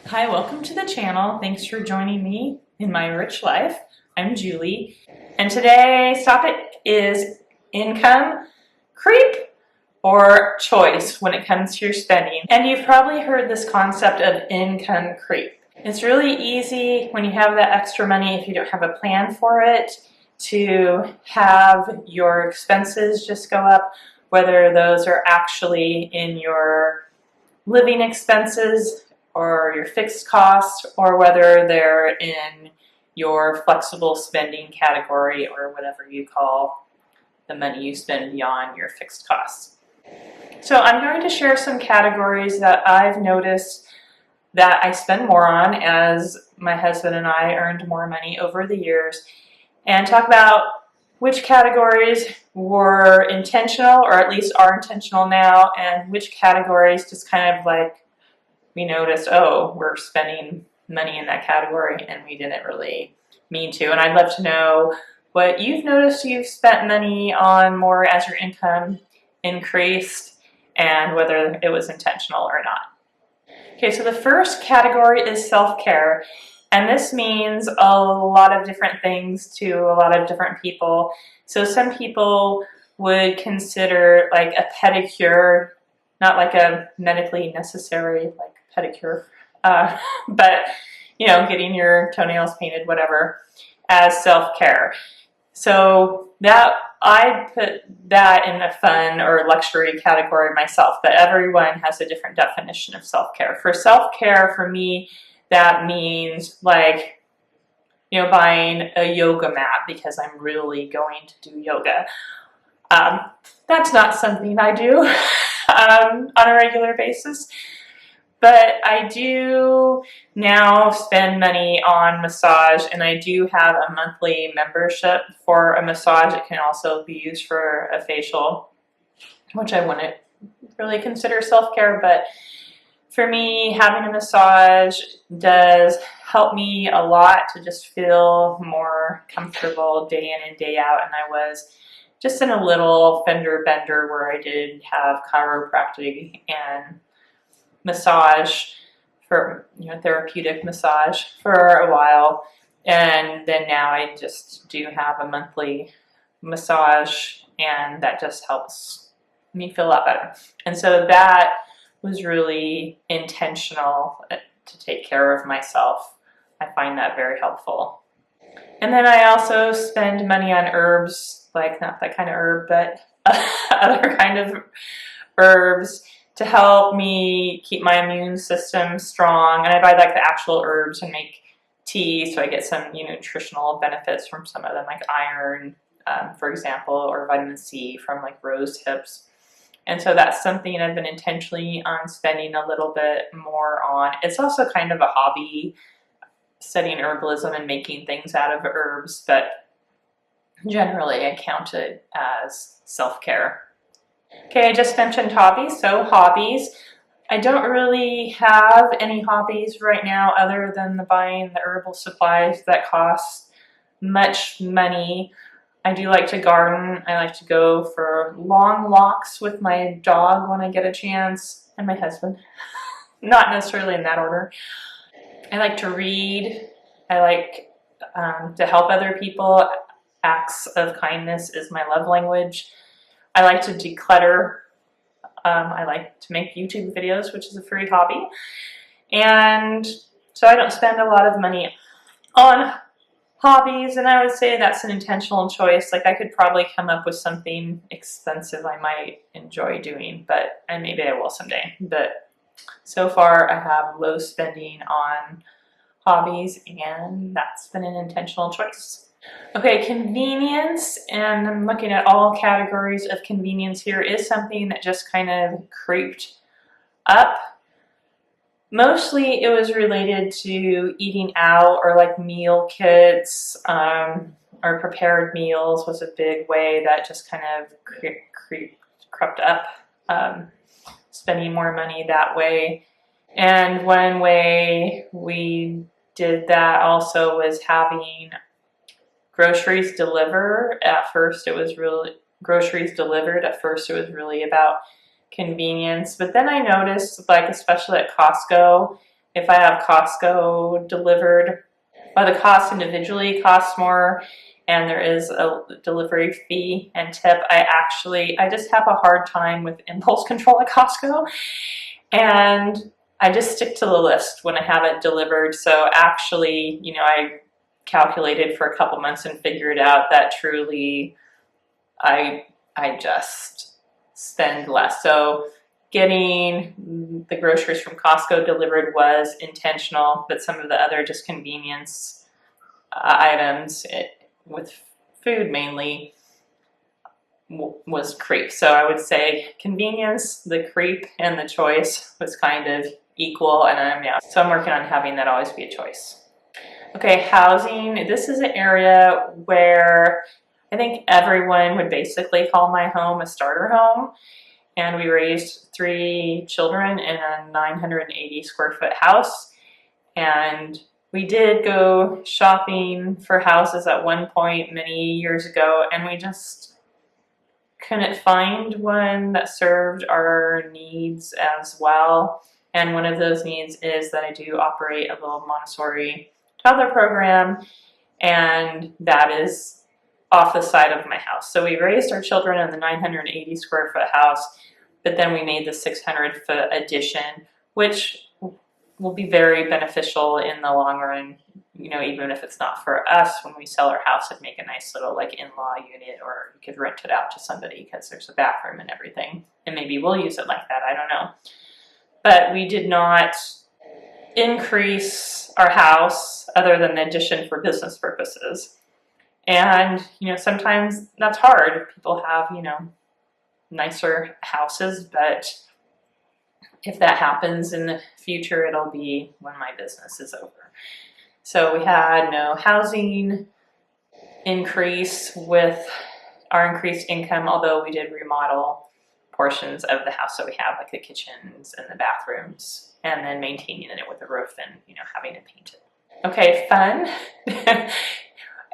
Hi, welcome to the channel. Thanks for joining me in my rich life. I'm Julie, and today's topic is income creep or choice when it comes to your spending. And you've probably heard this concept of income creep. It's really easy when you have that extra money, if you don't have a plan for it, to have your expenses just go up, whether those are actually in your living expenses or your fixed costs, or whether they're in your flexible spending category, or whatever you call the money you spend beyond your fixed costs. So I'm going to share some categories that I've noticed that I spend more on as my husband and I earned more money over the years, and talk about which categories were intentional, or at least are intentional now, and which categories just kind of like we noticed, oh, we're spending money in that category and we didn't really mean to. And I'd love to know what you've noticed you've spent money on more as your income increased, and whether it was intentional or not. Okay, so the first category is self-care. And this means a lot of different things to a lot of different people. So some people would consider like a pedicure, not like a medically necessary like pedicure, but getting your toenails painted, whatever, as self-care. So that I put that in the fun or luxury category myself, but everyone has a different definition of self-care. For self-care, for me, that means like, buying a yoga mat because I'm really going to do yoga. That's not something I do on a regular basis, but I do now spend money on massage, and I do have a monthly membership for a massage. It can also be used for a facial, which I wouldn't really consider self-care, but for me, having a massage does help me a lot to just feel more comfortable day in and day out. And I was just in a little fender bender where I did have chiropractic and massage for, therapeutic massage for a while. And then now I just do have a monthly massage, and that just helps me feel a lot better. And so that was really intentional to take care of myself. I find that very helpful. And then I also spend money on herbs, like not that kind of herb, but other kind of herbs to help me keep my immune system strong. And I buy like the actual herbs and make tea, so I get some nutritional benefits from some of them, like iron, for example, or vitamin C from like rose hips. And so that's something I've been intentionally on spending a little bit more on. It's also kind of a hobby, studying herbalism and making things out of herbs, but generally I count it as self-care. Okay, I just mentioned hobbies. So hobbies, I don't really have any hobbies right now other than buying the herbal supplies that cost much money. I do like to garden. I like to go for long walks with my dog when I get a chance, and my husband. Not necessarily in that order. I like to read. I like to help other people. Acts of kindness is my love language. I like to declutter. I like to make YouTube videos, which is a free hobby. And so I don't spend a lot of money on hobbies, and I would say that's an intentional choice. Like I could probably come up with something expensive I might enjoy doing, and maybe I will someday. But so far I have low spending on hobbies, and that's been an intentional choice. Okay, convenience, and I'm looking at all categories of convenience here, is something that just kind of creeped up. Mostly it was related to eating out, or like meal kits, or prepared meals was a big way that just kind of crept up, spending more money that way. And one way we did that also was having groceries delivered. At first it was really about convenience, but then I noticed, like especially at Costco, if I have Costco delivered, or the cost individually costs more and there is a delivery fee and tip, I just have a hard time with impulse control at Costco, and I just stick to the list when I have it delivered. So actually, I calculated for a couple months and figured out that truly I just spend less. So getting the groceries from Costco delivered was intentional, but some of the other just convenience items, with food mainly, was creep. So I would say convenience, the creep, and the choice was kind of equal, and so I'm working on having that always be a choice. Okay, housing. This is an area where I think everyone would basically call my home a starter home. And we raised 3 children in a 980 square foot house. And we did go shopping for houses at one point many years ago, and we just couldn't find one that served our needs as well. And one of those needs is that I do operate a little Montessori toddler program, and that is off the side of my house. So we raised our children in the 980 square foot house, but then we made the 600 foot addition, which will be very beneficial in the long run, even if it's not for us. When we sell our house, it'd make a nice little in-law unit, or you could rent it out to somebody because there's a bathroom and everything. And maybe we'll use it like that, I don't know. But we did not increase our house other than the addition for business purposes. And, sometimes that's hard. People have, nicer houses, but if that happens in the future, it'll be when my business is over. So we had no housing increase with our increased income, although we did remodel portions of the house. So we have the kitchens and the bathrooms, and then maintaining it with a roof and, having it painted. Okay, fun.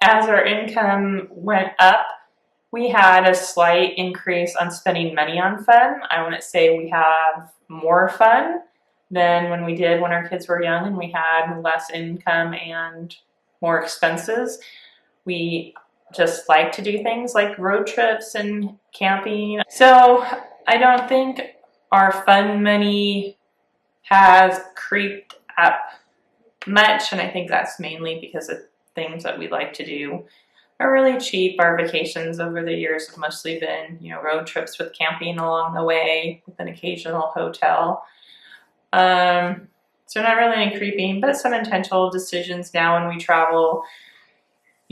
As our income went up, we had a slight increase on spending money on fun. I wouldn't say we have more fun than when we did when our kids were young and we had less income and more expenses. We just like to do things like road trips and camping. So I don't think our fun money has creeped up much, and I think that's mainly because of things that we like to do are really cheap. Our vacations over the years have mostly been, road trips with camping along the way with an occasional hotel. So not really any creeping, but some intentional decisions now when we travel,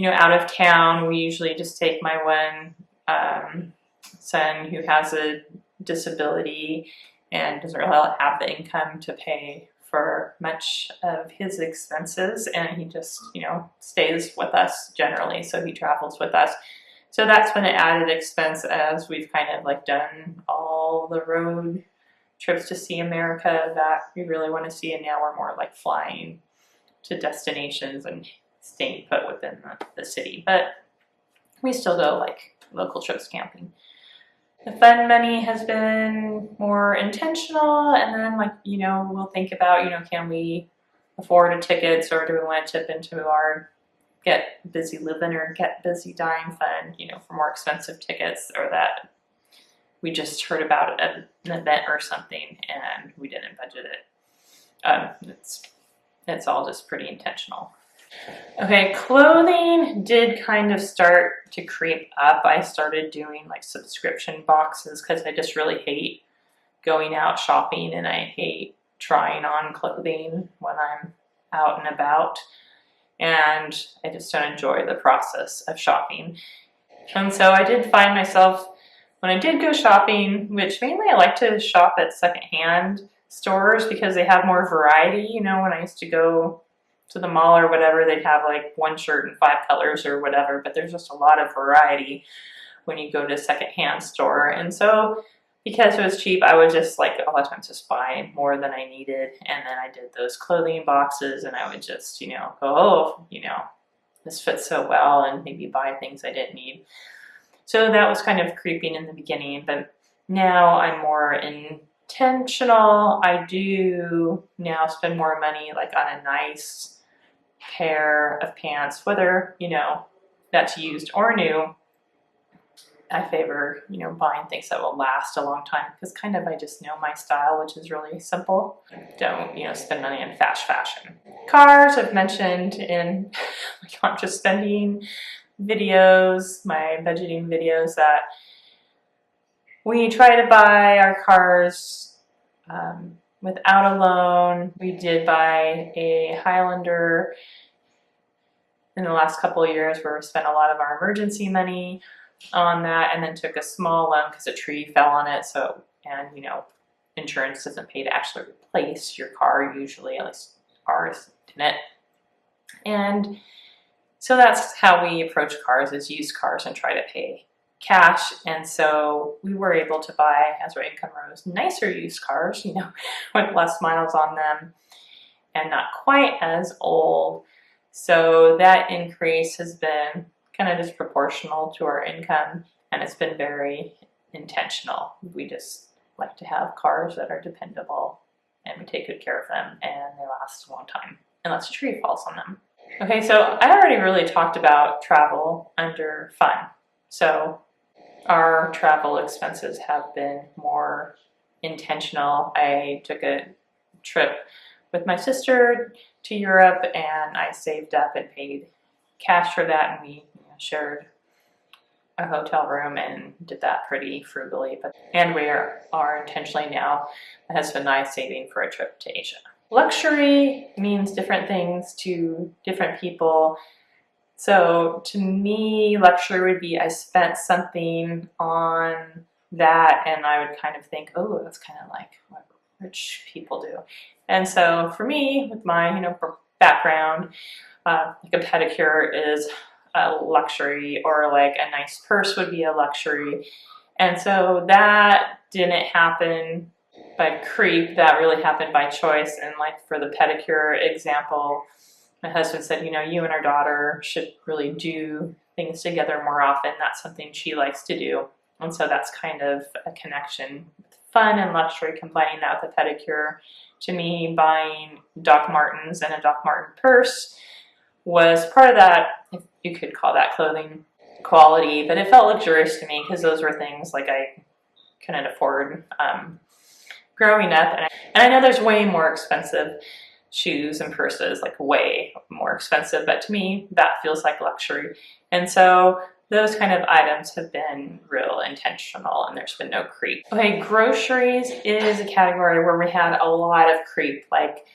out of town. We usually just take my one son who has a disability and doesn't really have the income to pay for much of his expenses, and he just, stays with us generally, so he travels with us. So that's been an added expense as we've kind of done all the road trips to see America that we really want to see, and now we're more flying to destinations and staying put within the city, but we still go local trips camping. The fun money has been more intentional, and then we'll think about, can we afford a tickets, or do we want to tip into our get busy living or get busy dying fund, for more expensive tickets, or that we just heard about at an event or something and we didn't budget it. It's all just pretty intentional. Okay, clothing did kind of start to creep up. I started doing subscription boxes because I just really hate going out shopping, and I hate trying on clothing when I'm out and about, and I just don't enjoy the process of shopping. And so I did find myself, when I did go shopping, which mainly I like to shop at secondhand stores because they have more variety. When I used to go to the mall or whatever, they'd have one shirt in 5 colors or whatever, but there's just a lot of variety when you go to a secondhand store. And so because it was cheap, I would just a lot of times just buy more than I needed, and then I did those clothing boxes, and I would just go, oh, this fits so well, and maybe buy things I didn't need. So that was kind of creeping in the beginning, but now I'm more into intentional. I do now spend more money like on a nice pair of pants, whether, that's used or new. I favor, buying things that will last a long time because I just know my style, which is really simple. Don't, spend money on fast fashion. Cars, I've mentioned in my conscious spending videos, my budgeting videos, that we try to buy our cars without a loan. We did buy a Highlander in the last couple of years where we spent a lot of our emergency money on that, and then took a small loan because a tree fell on it. So, and insurance doesn't pay to actually replace your car usually, at least ours didn't. And so that's how we approach cars, is used cars and try to pay cash. And so we were able to buy, as our income rose, nicer used cars, with less miles on them and not quite as old. So that increase has been kind of disproportional to our income, and it's been very intentional. We just like to have cars that are dependable, and we take good care of them, and they last a long time, unless a tree falls on them. Okay, so I already really talked about travel under fun. So our travel expenses have been more intentional. I took a trip with my sister to Europe, and I saved up and paid cash for that, and we shared a hotel room and did that pretty frugally. And we are intentionally now, my husband and I, saving for a trip to Asia. Luxury means different things to different people. So to me, luxury would be I spent something on that, and I would kind of think, oh, that's kind of like what rich people do. And so for me, with my background, like a pedicure is a luxury, or like a nice purse would be a luxury. And so that didn't happen by creep, that really happened by choice. And like for the pedicure example, my husband said, you and our daughter should really do things together more often. That's something she likes to do. And so that's kind of a connection with fun and luxury, combining that with a pedicure. To me, buying Doc Martens and a Doc Marten purse was part of that, if you could call that clothing quality, but it felt luxurious to me because those were things like I couldn't afford growing up. And I know there's way more expensive shoes and purses, like way more expensive, but to me that feels like luxury. And so those kind of items have been real intentional, and there's been no creep. Okay, groceries is a category where we had a lot of creep. Like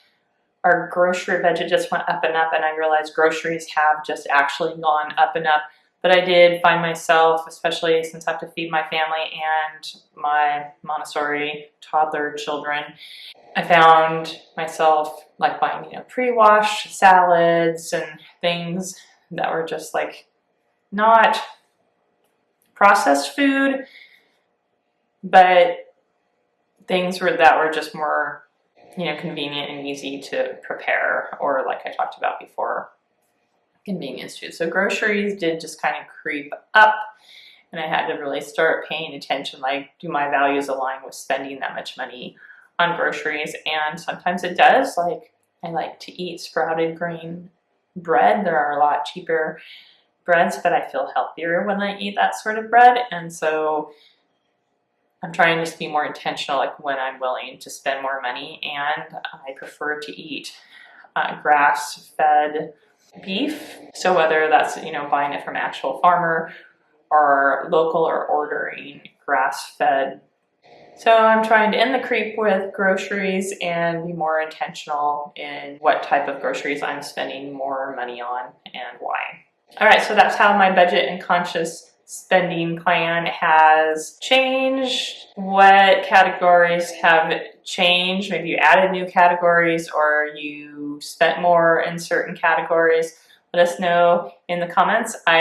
our grocery budget just went up, and I realized groceries have just actually gone up and up. But I did find myself, especially since I have to feed my family and my Montessori toddler children, I found myself like buying, pre-washed salads and things that were just like not processed food, but things that were just more, convenient and easy to prepare, or like I talked about before, convenience food. So groceries did just kind of creep up, and I had to really start paying attention, like, do my values align with spending that much money on groceries? And sometimes it does. Like, I like to eat sprouted grain bread. There are a lot cheaper breads, but I feel healthier when I eat that sort of bread. And so I'm trying to just be more intentional, like when I'm willing to spend more money. And I prefer to eat grass-fed beef. So whether that's, buying it from an actual farmer or local, or ordering grass-fed. So I'm trying to end the creep with groceries and be more intentional in what type of groceries I'm spending more money on and why. All right, so that's how my budget and conscious spending plan has changed. What categories have changed? Maybe you added new categories, or you spent more in certain categories. Let us know in the comments. I